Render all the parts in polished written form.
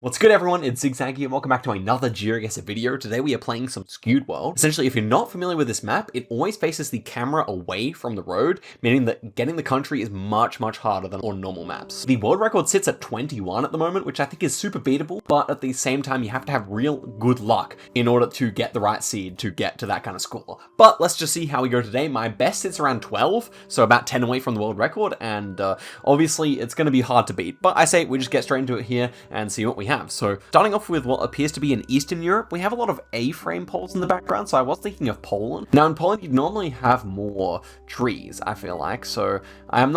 What's good, everyone? It's Zigzag here. Welcome back to another Geoguessr video. Today we are playing some Skewed World. Essentially, if you're not familiar with this map, it always faces the camera away from the road, meaning that getting the country is much harder than on normal maps. The world record sits at 21 at the moment, which I think is super beatable, but at the same time, you have to have real good luck in order to get the right seed to get to that kind of score. But let's just see how we go today. My best sits around 12, so about 10 away from the world record, and obviously it's going to be hard to beat. But I say we just get straight into it here and see what we have. So starting off with what appears to be in Eastern Europe, we have a lot of A-frame poles in the background, so I was thinking of Poland. Now in Poland, you'd normally have more trees, I feel like, so I'm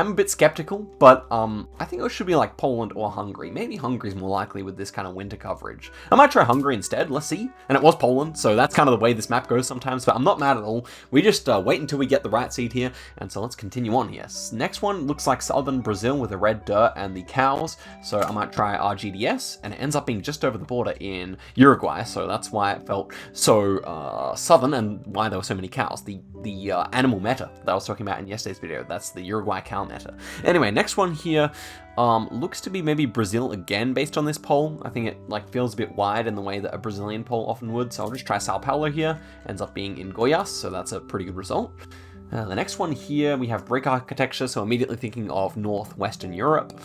a bit skeptical, but I think it should be like Poland or Hungary. Maybe Hungary's more likely with this kind of winter coverage. I might try Hungary instead, let's see. And it was Poland, so that's kind of the way this map goes sometimes, but I'm not mad at all. We just wait until we get the right seed here, and so let's continue on here. Next one looks like southern Brazil with the red dirt and the cows, so I might try RGDS, and it ends up being just over the border in Uruguay, so that's why it felt so southern and why there were so many cows. The animal meta that I was talking about in yesterday's video, that's the Uruguay cow meta. Anyway, next one here looks to be maybe Brazil again based on this pole. I think it feels a bit wide in the way that a Brazilian pole often would, so I'll just try Sao Paulo here. Ends up being in Goiás, so that's a pretty good result. The next one here, we have brick architecture, so immediately thinking of northwestern Europe.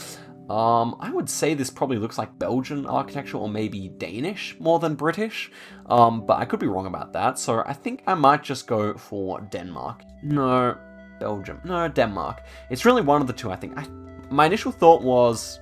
I would say this probably looks like Belgian architecture or maybe Danish more than British, but I could be wrong about that, so I think I might just go for Denmark. No, Belgium. No, Denmark. It's really one of the two, I think. My initial thought was...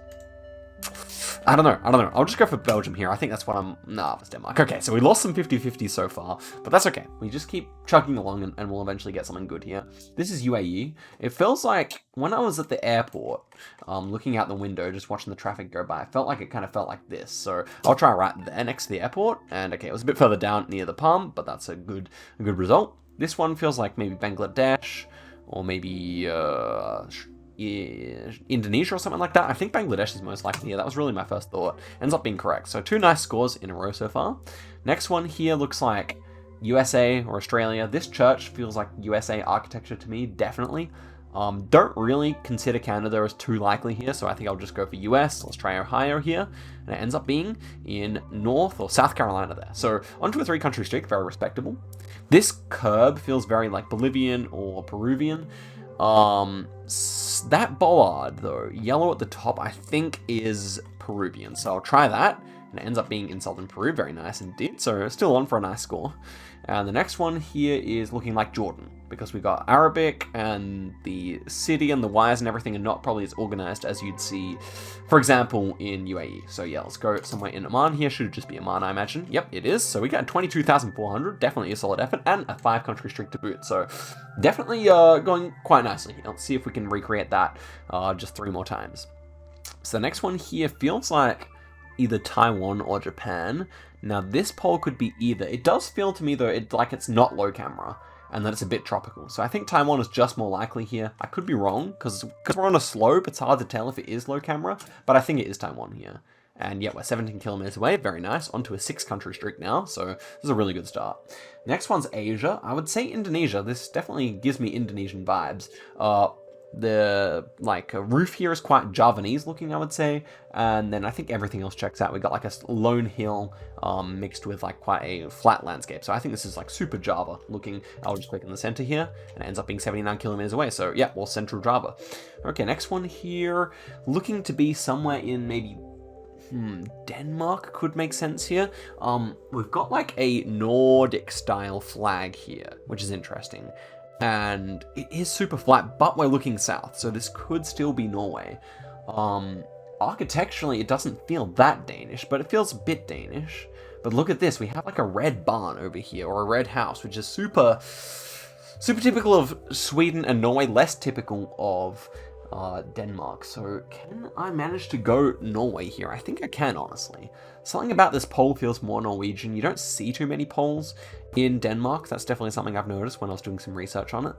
I don't know. I'll just go for Belgium here. I think that's what I'm... Nah, it's Denmark. Okay, so we lost some 50-50 so far, but that's okay. We just keep chugging along and we'll eventually get something good here. This is UAE. It feels like when I was at the airport, looking out the window, just watching the traffic go by, I felt like it kind of felt like this. So I'll try right there next to the airport. And okay, it was a bit further down near the palm, but that's a good result. This one feels like maybe Bangladesh or maybe... Indonesia or something like that. I think Bangladesh is most likely here. That was really my first thought. Ends up being correct. So 2 nice scores in a row so far. Next one here looks like USA or Australia. This church feels like USA architecture to me, definitely. Don't really consider Canada as too likely here, so I think I'll just go for US. Let's try Ohio here. And it ends up being in North or South Carolina there. So onto a 3-country streak, very respectable. This curb feels very like Bolivian or Peruvian. That bollard though, yellow at the top, I think is Peruvian, so I'll try that, and it ends up being in southern Peru. Very nice indeed, so still on for a nice score. And the next one here is looking like Jordan, because we got Arabic, and the city and the wires and everything are not probably as organized as you'd see, for example, in UAE. So yeah, let's go somewhere in Oman here. Should just be Oman, I imagine. Yep, it is. So we got 22,400, definitely a solid effort, and a 5-country streak to boot. So definitely going quite nicely. Let's see if we can recreate that just 3 more times. So the next one here feels like either Taiwan or Japan. Now this pole could be either. It does feel to me though it's not low camera and that it's a bit tropical. So I think Taiwan is just more likely here. I could be wrong because we're on a slope. It's hard to tell if it is low camera, but I think it is Taiwan here. And yeah, we're 17 kilometers away. Very nice. Onto a 6-country streak now. So this is a really good start. Next one's Asia. I would say Indonesia. This definitely gives me Indonesian vibes. The roof here is quite Javanese looking, I would say, and then I think everything else checks out. We got like a lone hill mixed with like quite a flat landscape, so I think this is like super Java looking. I'll just click in the center here, and it ends up being 79 kilometers away, so yeah, well, central Java. Okay, next one here, looking to be somewhere in maybe Denmark could make sense here. We've got like a Nordic style flag here, which is interesting. And it is super flat, but we're looking south, so this could still be Norway. Architecturally, it doesn't feel that Danish, but it feels a bit Danish. But look at this, we have like a red barn over here, or a red house, which is super typical of Sweden and Norway, less typical of Denmark. So can I manage to go Norway here? I think I can, honestly. Something about this pole feels more Norwegian. You don't see too many poles in Denmark. That's definitely something I've noticed when I was doing some research on it.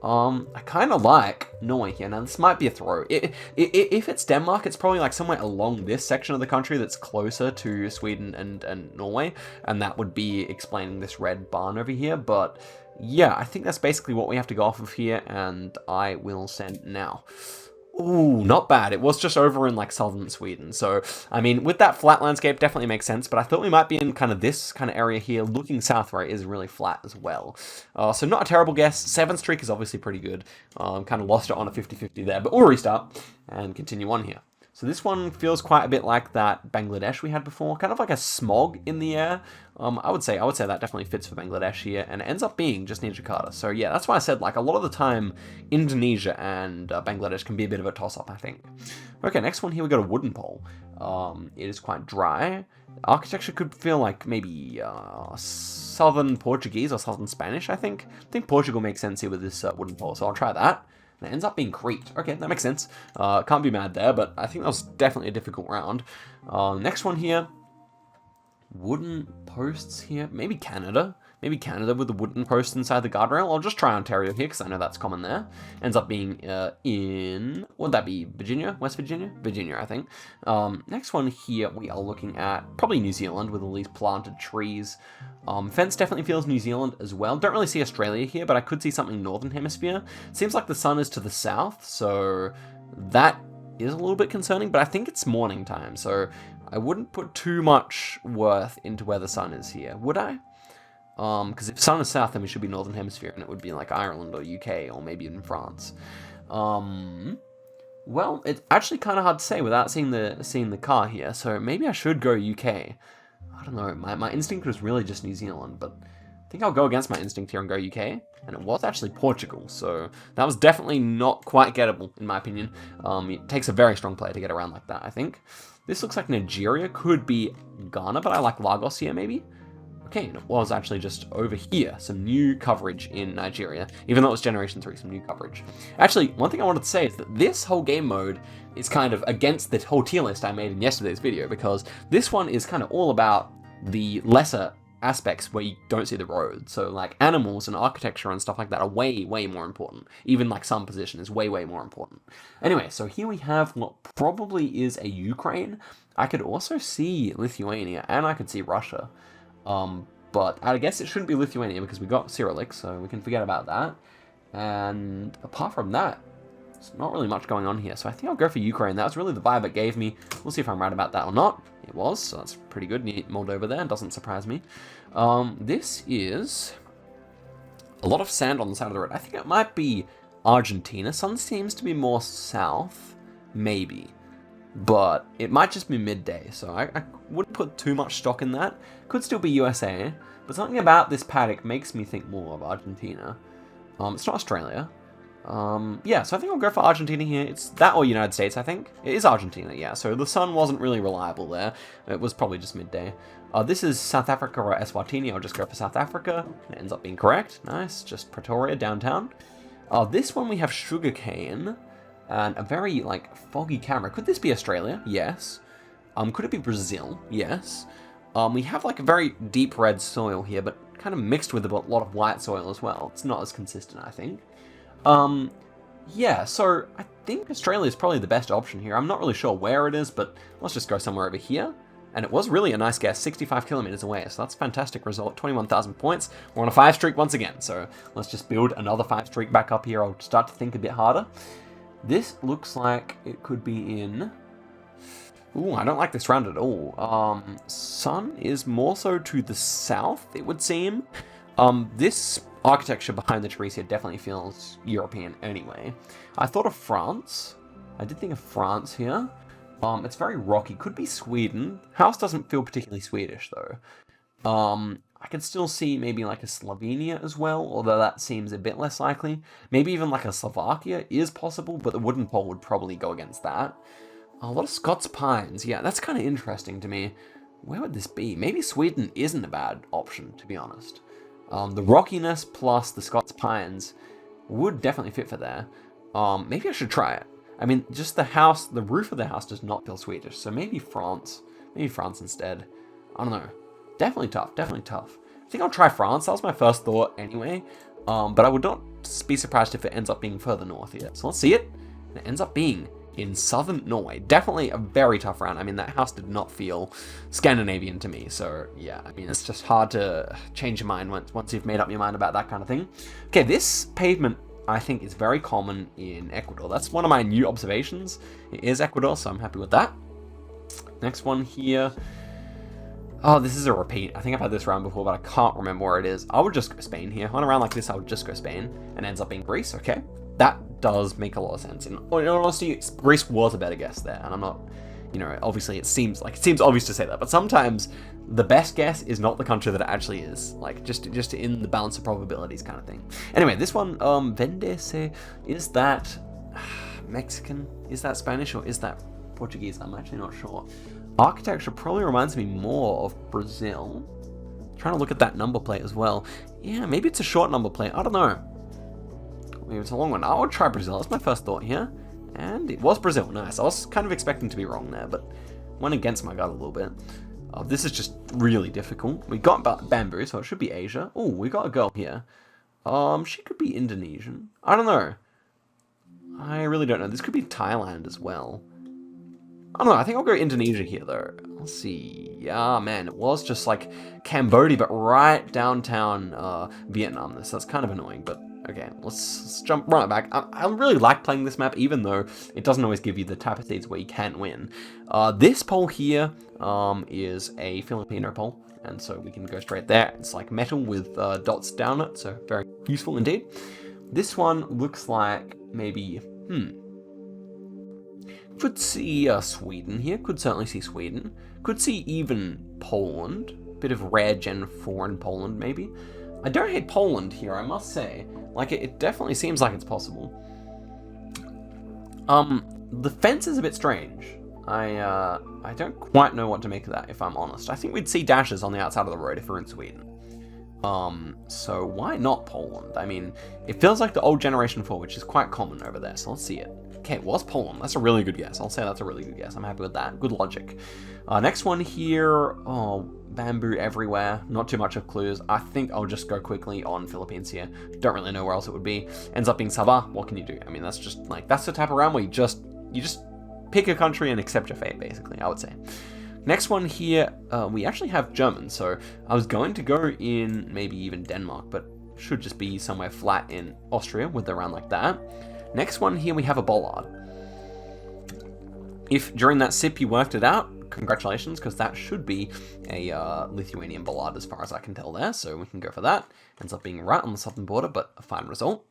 I kind of like Norway here. Now, this might be a throw. If it's Denmark, it's probably like somewhere along this section of the country that's closer to Sweden and Norway, and that would be explaining this red barn over here, but yeah, I think that's basically what we have to go off of here, and I will send now. Ooh, not bad. It was just over in like southern Sweden. So, I mean, with that flat landscape, definitely makes sense. But I thought we might be in kind of this kind of area here, looking south where it is really flat as well. So not a terrible guess. 7 streak is obviously pretty good. Kind of lost it on a 50-50 there, but we'll restart and continue on here. So this one feels quite a bit like that Bangladesh we had before, kind of like a smog in the air. I would say that definitely fits for Bangladesh here, and it ends up being just near Jakarta. So yeah, that's why I said like a lot of the time Indonesia and Bangladesh can be a bit of a toss-up, I think. Okay, next one here we got a wooden pole. It is quite dry. Architecture could feel like maybe southern Portuguese or southern Spanish, I think. I think Portugal makes sense here with this wooden pole, so I'll try that. And it ends up being Crete. Okay, that makes sense. Can't be mad there, but I think that was definitely a difficult round. Next one here. Wooden posts here. Maybe Canada. Maybe Canada with the wooden post inside the guardrail. I'll just try Ontario here because I know that's common there. Ends up being in, what would that be, Virginia? West Virginia? Virginia, I think. Next one here we are looking at probably New Zealand with all these planted trees. Fence definitely feels New Zealand as well. Don't really see Australia here, but I could see something Northern Hemisphere. Seems like the sun is to the south, so that is a little bit concerning, but I think it's morning time, so I wouldn't put too much worth into where the sun is here, would I? Because if sun is south, then we should be Northern Hemisphere, and it would be like Ireland or UK, or maybe even France. Well, it's actually kind of hard to say without seeing the car here, so maybe I should go UK. I don't know, my instinct was really just New Zealand, but I think I'll go against my instinct here and go UK, and it was actually Portugal, so that was definitely not quite gettable, in my opinion. It takes a very strong player to get around like that, I think. This looks like Nigeria, could be Ghana, but I like Lagos here, maybe? Okay, and it was actually just over here, some new coverage in Nigeria, even though it was Generation 3, some new coverage. Actually, one thing I wanted to say is that this whole game mode is kind of against the whole tier list I made in yesterday's video, because this one is kind of all about the lesser aspects where you don't see the road. So like animals and architecture and stuff like that are way, way more important. Even like sun position is way, way more important. Anyway, so here we have what probably is a Ukraine. I could also see Lithuania and I could see Russia. But I guess it shouldn't be Lithuania because we got Cyrillic, so we can forget about that. And apart from that, there's not really much going on here. So I think I'll go for Ukraine. That was really the vibe it gave me. We'll see if I'm right about that or not. It was, so that's pretty good. Neat Moldova there, doesn't surprise me. This is a lot of sand on the side of the road. I think it might be Argentina. Sun seems to be more south, maybe. But it might just be midday, so I wouldn't put too much stock in that. Could still be USA, but something about this paddock makes me think more of Argentina. It's not Australia. Yeah, so I think I'll go for Argentina here. It's that or United States, I think. It is Argentina, yeah, so the sun wasn't really reliable there. It was probably just midday. This is South Africa or Eswatini. I'll just go for South Africa. It ends up being correct. Nice, just Pretoria, downtown. This one we have sugarcane. And a very, like, foggy camera. Could this be Australia? Yes. Could it be Brazil? Yes. We have, like, a very deep red soil here, but kind of mixed with a lot of white soil as well. It's not as consistent, I think. Yeah, so I think Australia is probably the best option here. I'm not really sure where it is, but let's just go somewhere over here. And it was really a nice guess, 65 kilometers away, so that's a fantastic result, 21,000 points. We're on a 5 streak once again, so let's just build another 5 streak back up here. I'll start to think a bit harder. This looks like it could be in... Ooh, I don't like this round at all. Sun is more so to the south, it would seem. This architecture behind the trees here definitely feels European anyway. I thought of France. I did think of France here. It's very rocky. Could be Sweden. House doesn't feel particularly Swedish, though. I could still see maybe like a Slovenia as well, although that seems a bit less likely. Maybe even like a Slovakia is possible, but the wooden pole would probably go against that. A lot of Scots pines. Yeah, that's kind of interesting to me. Where would this be? Maybe Sweden isn't a bad option, to be honest. The rockiness plus the Scots pines would definitely fit for there. Maybe I should try it. I mean, just the house, the roof of the house does not feel Swedish, so maybe France. Maybe France instead. I don't know. Definitely tough, definitely tough. I think I'll try France. That was my first thought anyway. But I would not be surprised if it ends up being further north here. So let's see it. And it ends up being in southern Norway. Definitely a very tough round. I mean, that house did not feel Scandinavian to me. So yeah, I mean, it's just hard to change your mind once you've made up your mind about that kind of thing. Okay, this pavement I think is very common in Ecuador. That's one of my new observations. It is Ecuador, so I'm happy with that. Next one here. Oh, this is a repeat. I think I've had this round before, but I can't remember where it is. I would just go Spain here. On a round like this, I would just go Spain, and it ends up being Greece. Okay, that does make a lot of sense. In honesty, Greece was a better guess there, and I'm not, you know, obviously it seems obvious to say that, but sometimes the best guess is not the country that it actually is. Like just in the balance of probabilities kind of thing. Anyway, this one, Vendese, is that Mexican? Is that Spanish or is that Portuguese? I'm actually not sure. Architecture probably reminds me more of Brazil. Trying to look at that number plate as well. Yeah, maybe it's a short number plate. I don't know. Maybe it's a long one. I would try Brazil. That's my first thought here. And it was Brazil. Nice. I was kind of expecting to be wrong there, but went against my gut a little bit. This is just really difficult. We got bamboo, so it should be Asia. Oh, we got a girl here. She could be Indonesian. I don't know. I really don't know. This could be Thailand as well. I don't know, I think I'll go Indonesia here, though. Let's see. Yeah, man, it was just like Cambodia, but right downtown Vietnam. That's kind of annoying, but okay, let's jump right back. I really like playing this map, even though it doesn't always give you the type of states where you can win. This pole here is a Filipino pole, and so we can go straight there. It's like metal with dots down it, so very useful indeed. This one looks like maybe, could see Sweden here, could certainly see Sweden. Could see even Poland. Bit of rare Gen 4 in Poland, maybe. I don't hate Poland here, I must say. Like, it definitely seems like it's possible. The fence is a bit strange. I don't quite know what to make of that, if I'm honest. I think we'd see dashes on the outside of the road if we're in Sweden. So why not Poland? I mean, it feels like the old Generation 4, which is quite common over there, so let's see it. Okay, it was Poland. That's a really good guess. I'll say that's a really good guess. I'm happy with that. Good logic. Next one here. Oh, bamboo everywhere. Not too much of clues. I think I'll just go quickly on Philippines here. Don't really know where else it would be. Ends up being Sabah. What can you do? I mean, that's just like, that's the type of round where you just pick a country and accept your fate, basically, I would say. Next one here, we actually have German, so I was going to go in maybe even Denmark, but should just be somewhere flat in Austria with a round like that. Next one here, we have a bollard. If during that sip you worked it out, congratulations, because that should be a Lithuanian bollard as far as I can tell there, so we can go for that. Ends up being right on the southern border, but a fine result.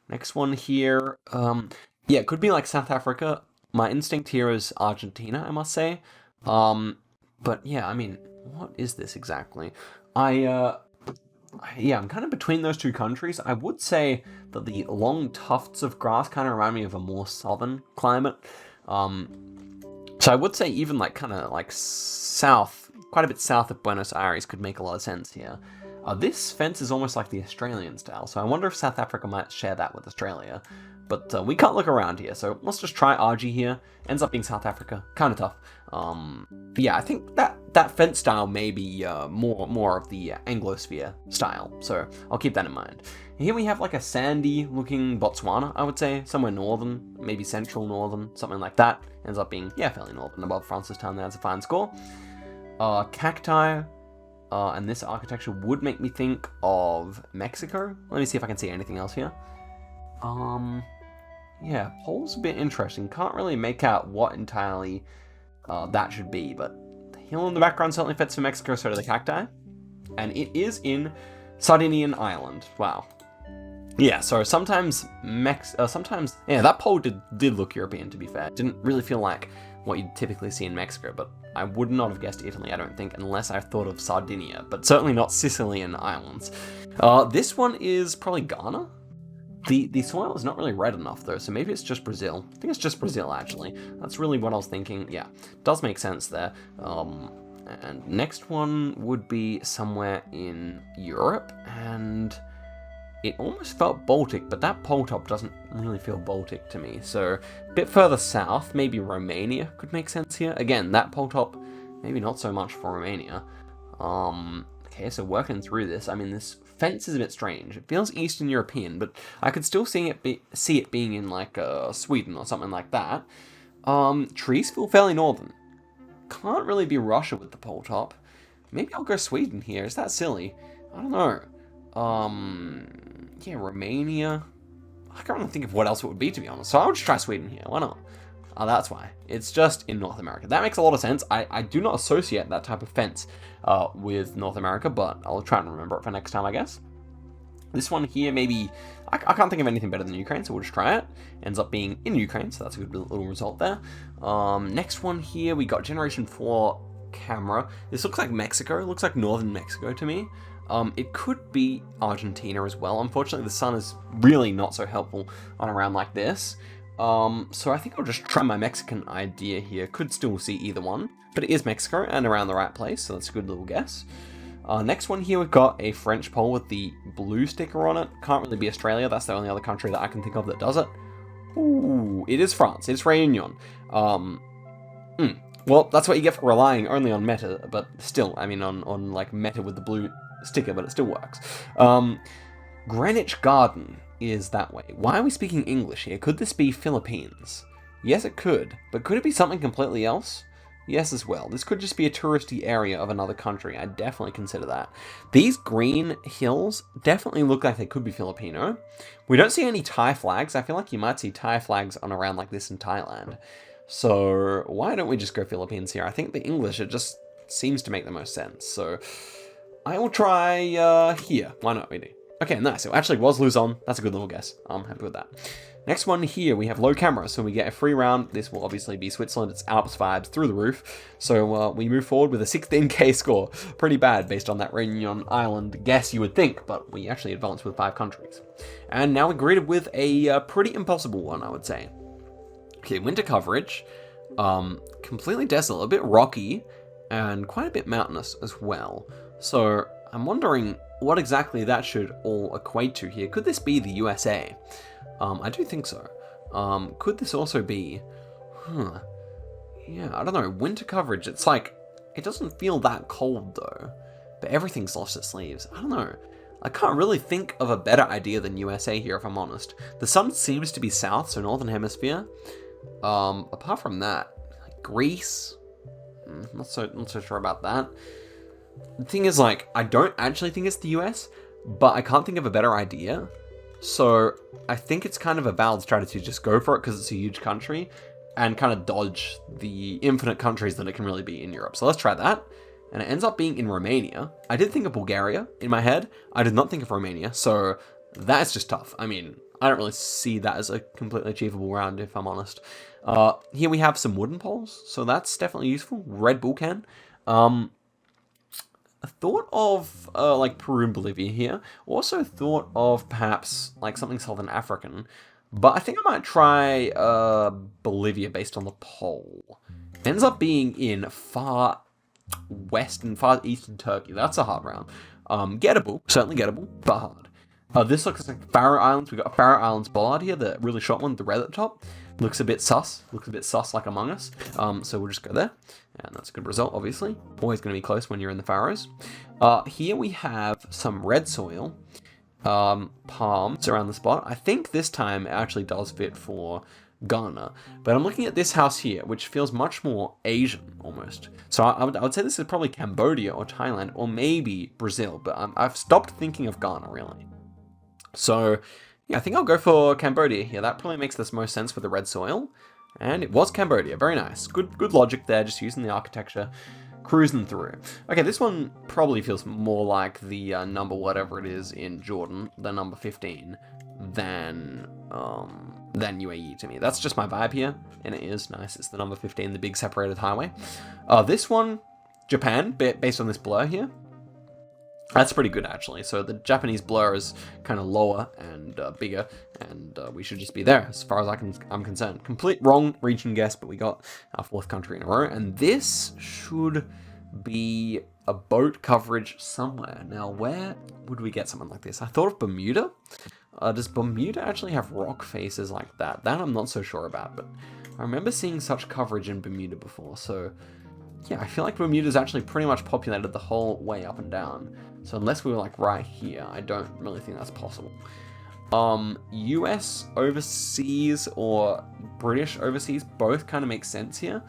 Next one here, yeah, it could be like South Africa. My instinct here is Argentina, I must say. But yeah, I mean, what is this exactly? Yeah, I'm kind of between those two countries. I would say that the long tufts of grass kind of remind me of a more southern climate. So I would say even like kind of like south, quite a bit south of Buenos Aires could make a lot of sense here. This fence is almost like the Australian style, so I wonder if South Africa might share that with Australia. But we can't look around here, so let's just try RG here. Ends up being South Africa. Kind of tough. Yeah, I think that fence style may be more of the Anglosphere style, so I'll keep that in mind. Here we have like a sandy-looking Botswana, I would say. Somewhere northern, maybe central northern, something like that. Ends up being, yeah, fairly northern, above Francistown. That's a fine score. Cacti, and this architecture would make me think of Mexico. Let me see if I can see anything else here. Yeah, pole's a bit interesting. Can't really make out what entirely that should be, but the hill in the background certainly fits for Mexico, so do the cacti. And it is in Sardinian Island. Wow. Yeah, so sometimes, yeah, that pole did look European, to be fair. Didn't really feel like what you'd typically see in Mexico, but I would not have guessed Italy, I don't think, unless I thought of Sardinia, but certainly not Sicilian islands. This one is probably Ghana? The soil is not really red enough, though, so maybe it's just Brazil. I think it's just Brazil, actually. That's really what I was thinking. Yeah, does make sense there. And next one would be somewhere in Europe, and it almost felt Baltic, but that pole top doesn't really feel Baltic to me. So a bit further south, maybe Romania could make sense here. Again, that pole top, maybe not so much for Romania. Okay, so working through this, I mean, this fence is a bit strange. It feels Eastern European, but I could still see it being in like Sweden or something like that. Trees feel fairly northern. Can't really be Russia with the pole top. Maybe I'll go Sweden here. Is that silly? I don't know. Yeah, Romania. I can't really think of what else it would be, to be honest. So I would just try Sweden here. Why not? Oh, that's why. It's just in North America. That makes a lot of sense. I do not associate that type of fence with North America, but I'll try and remember it for next time, I guess. This one here, maybe, I can't think of anything better than Ukraine, so we'll just try it. Ends up being in Ukraine, so that's a good little result there. Next one here, we got Generation 4 camera. This looks like Mexico. It looks like northern Mexico to me. It could be Argentina as well. Unfortunately, the sun is really not so helpful on a round like this. So I think I'll just try my Mexican idea here. Could still see either one, but it is Mexico and around the right place, so that's a good little guess. Next one here, we've got a French pole with the blue sticker on it. Can't really be Australia. That's the only other country that I can think of that does it. Ooh, it is France. It's Réunion. Well, that's what you get for relying only on meta, but still, I mean, on like meta with the blue sticker, but it still works. Greenwich Garden is that way. Why are we speaking English here? Could this be Philippines? Yes, it could, but could it be something completely else? Yes, as well. This could just be a touristy area of another country. I'd definitely consider that. These green hills definitely look like they could be Filipino. We don't see any Thai flags. I feel like you might see Thai flags on around like this in Thailand. So why don't we just go Philippines here? I think the English, it just seems to make the most sense. So I will try here. Why not, really? Okay, nice. It actually was Luzon. That's a good little guess. I'm happy with that. Next one here, we have low camera, so we get a free round. This will obviously be Switzerland. It's Alps vibes through the roof. So we move forward with a 16k score. Pretty bad based on that Réunion Island guess, you would think, but we actually advanced with 5 countries. And now we're greeted with a pretty impossible one, I would say. Okay, winter coverage. Completely desolate, a bit rocky, and quite a bit mountainous as well. So I'm wondering what exactly that should all equate to here. Could this be the USA? I do think so. Could this also be... Yeah, I don't know. Winter coverage, it's like... It doesn't feel that cold, though. But everything's lost its sleeves. I don't know. I can't really think of a better idea than USA here, if I'm honest. The sun seems to be south, so northern hemisphere. Apart from that, Greece... Not so sure about that. The thing is, like, I don't actually think it's the US, but I can't think of a better idea. So I think it's kind of a valid strategy to just go for it because it's a huge country and kind of dodge the infinite countries that it can really be in Europe. So let's try that. And it ends up being in Romania. I did think of Bulgaria in my head. I did not think of Romania. So that's just tough. I mean, I don't really see that as a completely achievable round, if I'm honest. Here we have some wooden poles. So that's definitely useful. Red Bull can. I thought of like Peru and Bolivia here. Also thought of perhaps like something Southern African. But I think I might try Bolivia based on the pole. It ends up being in far west and far eastern Turkey. That's a hard round. Gettable, certainly gettable, but hard. This looks like Faroe Islands. We've got a Faroe Islands bollard here, the really short one, the red at the top. Looks a bit sus. Looks a bit sus like Among Us. So we'll just go there. And that's a good result, obviously. Always going to be close when you're in the Faroes. Here we have some red soil. Palms around the spot. I think this time it actually does fit for Ghana. But I'm looking at this house here, which feels much more Asian, almost. So I would say this is probably Cambodia or Thailand, or maybe Brazil. But I've stopped thinking of Ghana, really. So... yeah, I think I'll go for Cambodia here. That probably makes the most sense with the red soil. And it was Cambodia. Very nice. Good logic there, just using the architecture. Cruising through. Okay, this one probably feels more like the number whatever it is in Jordan, the number 15, than UAE to me. That's just my vibe here, and it is nice. It's the number 15, the big separated highway. This one, Japan, based on this blur here. That's pretty good, actually. So the Japanese blur is kind of lower and bigger, and we should just be there, as far as I'm concerned. Complete wrong region guess, but we got our 4th country in a row, and this should be a boat coverage somewhere. Now, where would we get something like this? I thought of Bermuda. Does Bermuda actually have rock faces like that? That I'm not so sure about, but I remember seeing such coverage in Bermuda before, so... yeah, I feel like Bermuda's actually pretty much populated the whole way up and down. So unless we were like right here, I don't really think that's possible. US overseas or British overseas both kind of make sense here.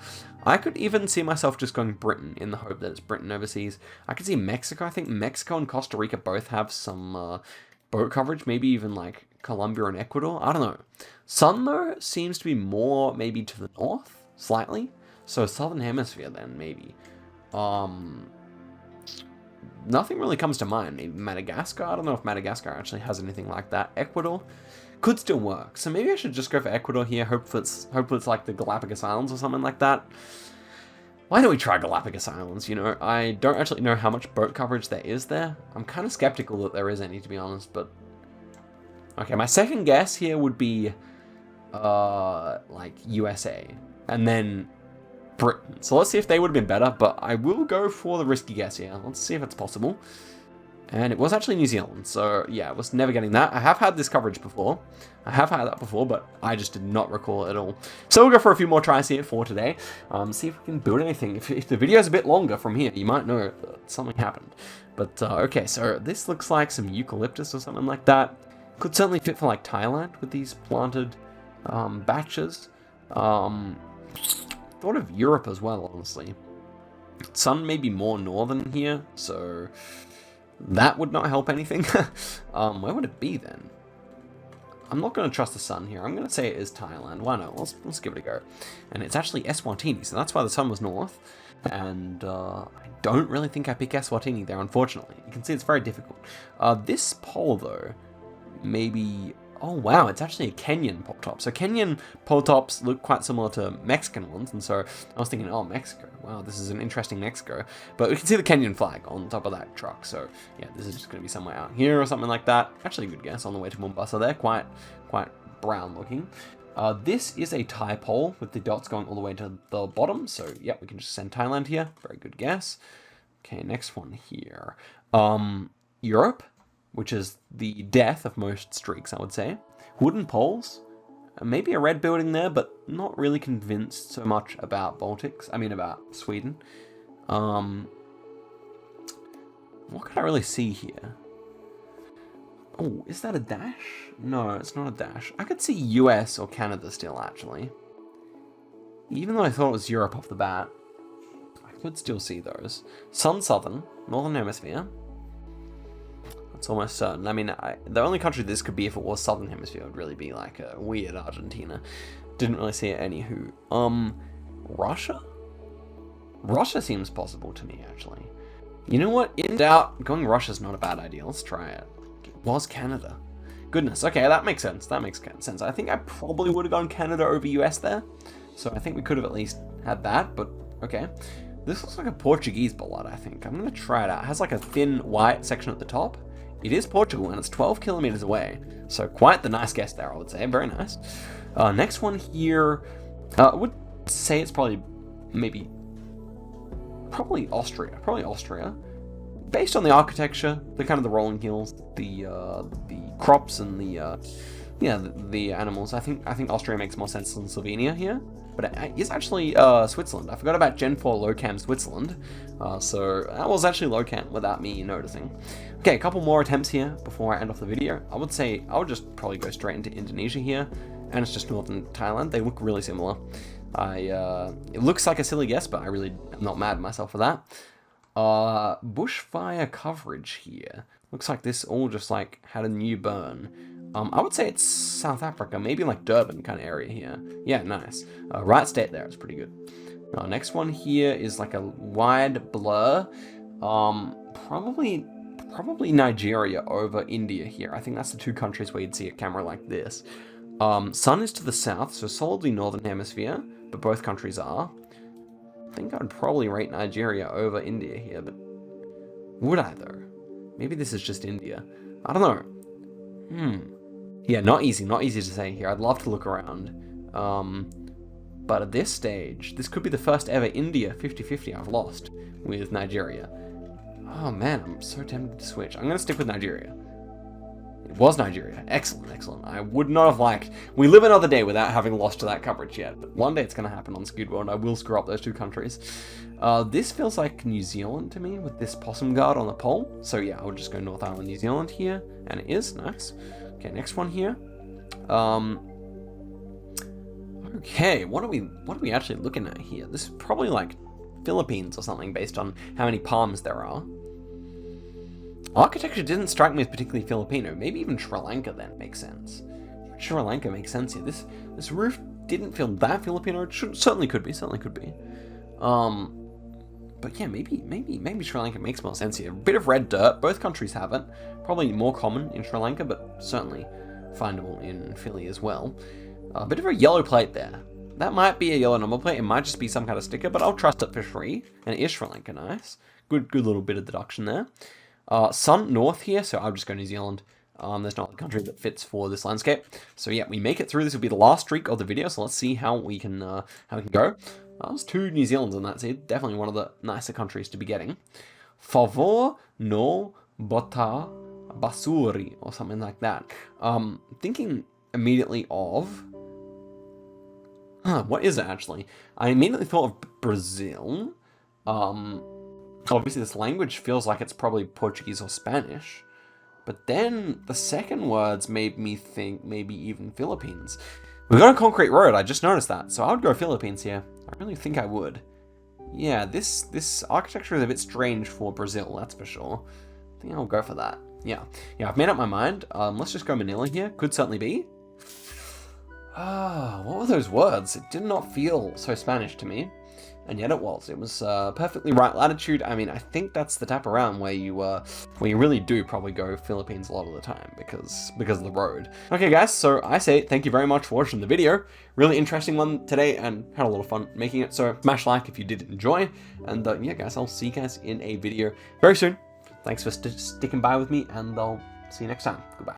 I could even see myself just going Britain in the hope that it's Britain overseas. I could see Mexico. I think Mexico and Costa Rica both have some boat coverage. Maybe even like Colombia and Ecuador. I don't know. Sun, though, seems to be more maybe to the north, slightly. So Southern Hemisphere, then, maybe. Nothing really comes to mind. Maybe Madagascar? I don't know if Madagascar actually has anything like that. Ecuador could still work. So maybe I should just go for Ecuador here. Hopefully it's like the Galapagos Islands or something like that. Why don't we try Galapagos Islands, you know? I don't actually know how much boat coverage there is there. I'm kind of skeptical that there is any, to be honest, but... Okay, my second guess here would be, like, USA. And then Britain. So let's see if they would have been better, but I will go for the risky guess here. Let's see if it's possible. And it was actually New Zealand, so yeah, I was never getting that. I have had this coverage before. I have had that before, but I just did not recall it at all. So we'll go for a few more tries here for today. See if we can build anything. If the video is a bit longer from here, you might know that something happened. But okay, so this looks like some eucalyptus or something like that. Could certainly fit for like Thailand with these planted batches. Thought of Europe as well, honestly. Sun may be more northern here, so that would not help anything. Where would it be then? I'm not going to trust the sun here. I'm going to say it is Thailand. Why not? Let's give it a go. And it's actually Eswatini, so that's why the sun was north. And I don't really think I pick Eswatini there, unfortunately. You can see it's very difficult. This pole, though, maybe... Oh, wow, it's actually a Kenyan pole top. So Kenyan pole tops look quite similar to Mexican ones, and so I was thinking, oh, Mexico. Wow, this is an interesting Mexico. But we can see the Kenyan flag on top of that truck, so yeah, this is just going to be somewhere out here or something like that. Actually, a good guess on the way to Mombasa there, quite brown looking. This is a Thai pole with the dots going all the way to the bottom, so yeah, we can just send Thailand here. Very good guess. Okay, next one here. Europe, which is the death of most streaks, I would say. Wooden poles, maybe a red building there, but not really convinced so much about about Sweden. What can I really see here? Oh, is that a dash? No, it's not a dash. I could see US or Canada still, actually. Even though I thought it was Europe off the bat, I could still see those. Sun Southern, Northern Hemisphere. It's almost certain. I mean, the only country this could be if it was Southern Hemisphere would really be like a weird Argentina. Didn't really see it anywho. Russia? Russia seems possible to me, actually. You know what? In doubt, going Russia's not a bad idea. Let's try it. It was Canada. Goodness. Okay, that makes sense. That makes sense. I think I probably would have gone Canada over US there. So I think we could have at least had that, but okay. This looks like a Portuguese ballad, I think. I'm going to try it out. It has like a thin white section at the top. It is Portugal, and it's 12 kilometers away. So quite the nice guess there, I would say. Very nice. Next one here, I would say it's probably Austria. Probably Austria. Based on the architecture, the kind of the rolling hills, the crops, and the animals. I think Austria makes more sense than Slovenia here. But it is actually Switzerland. I forgot about Gen 4 low cam Switzerland. So that was actually low cam without me noticing. Okay, a couple more attempts here before I end off the video. I would say I would just probably go straight into Indonesia here. And it's just northern Thailand. They look really similar. It looks like a silly guess, but I really am not mad at myself for that. Bushfire coverage here. Looks like this all just like had a new burn. I would say it's South Africa, maybe like Durban kind of area here. Yeah, nice. Right state there, it's pretty good. Next one here is like a wide blur. Probably Nigeria over India here. I think that's the two countries where you'd see a camera like this. Sun is to the south, so solidly northern hemisphere, but both countries are. I think I'd probably rate Nigeria over India here, but would I though? Maybe this is just India. I don't know. Yeah, not easy to say here. I'd love to look around. But at this stage, this could be the first ever India 50-50 I've lost with Nigeria. Oh man, I'm so tempted to switch. I'm going to stick with Nigeria. It was Nigeria. Excellent, excellent. I would not have liked... We live another day without having lost to that coverage yet, but one day it's going to happen on Skewed World, and I will screw up those two countries. This feels like New Zealand to me, with this possum guard on the pole. So yeah, I would just go North Island, New Zealand here, and it is. Nice. Okay, next one here. Okay, what are we actually looking at here? This is probably like Philippines or something, based on how many palms there are. Architecture didn't strike me as particularly Filipino. Maybe even Sri Lanka then makes sense. Sri Lanka makes sense here. This roof didn't feel that Filipino. It certainly could be. But yeah, maybe Sri Lanka makes more sense here. A bit of red dirt. Both countries have it. Probably more common in Sri Lanka, but certainly findable in Philly as well. A bit of a yellow plate there. That might be a yellow number plate. It might just be some kind of sticker, but I'll trust it for free. And it is Sri Lanka, nice. Good little bit of deduction there. Sun north here, so I'll just go New Zealand. There's no other country that fits for this landscape. So yeah, we make it through. This will be the last streak of the video, so let's see how we can go. There's 2 New Zealands on that, so definitely one of the nicer countries to be getting. Favor no botar basuri, or something like that. Thinking immediately of... what is it actually? I immediately thought of Brazil. Obviously this language feels like it's probably Portuguese or Spanish. But then the second words made me think maybe even Philippines. We've got a concrete road, I just noticed that. So I would go Philippines here. I really think I would. Yeah, this architecture is a bit strange for Brazil, that's for sure. I think I'll go for that. Yeah, I've made up my mind. Let's just go Manila here. Could certainly be. What were those words? It did not feel so Spanish to me. And yet it was. It was perfectly right latitude. I mean, I think that's the tap around where you really do probably go Philippines a lot of the time because of the road. Okay, guys. So I say thank you very much for watching the video. Really interesting one today, and had a lot of fun making it. So smash like if you did enjoy. And yeah, guys, I'll see you guys in a video very soon. Thanks for sticking by with me, and I'll see you next time. Goodbye.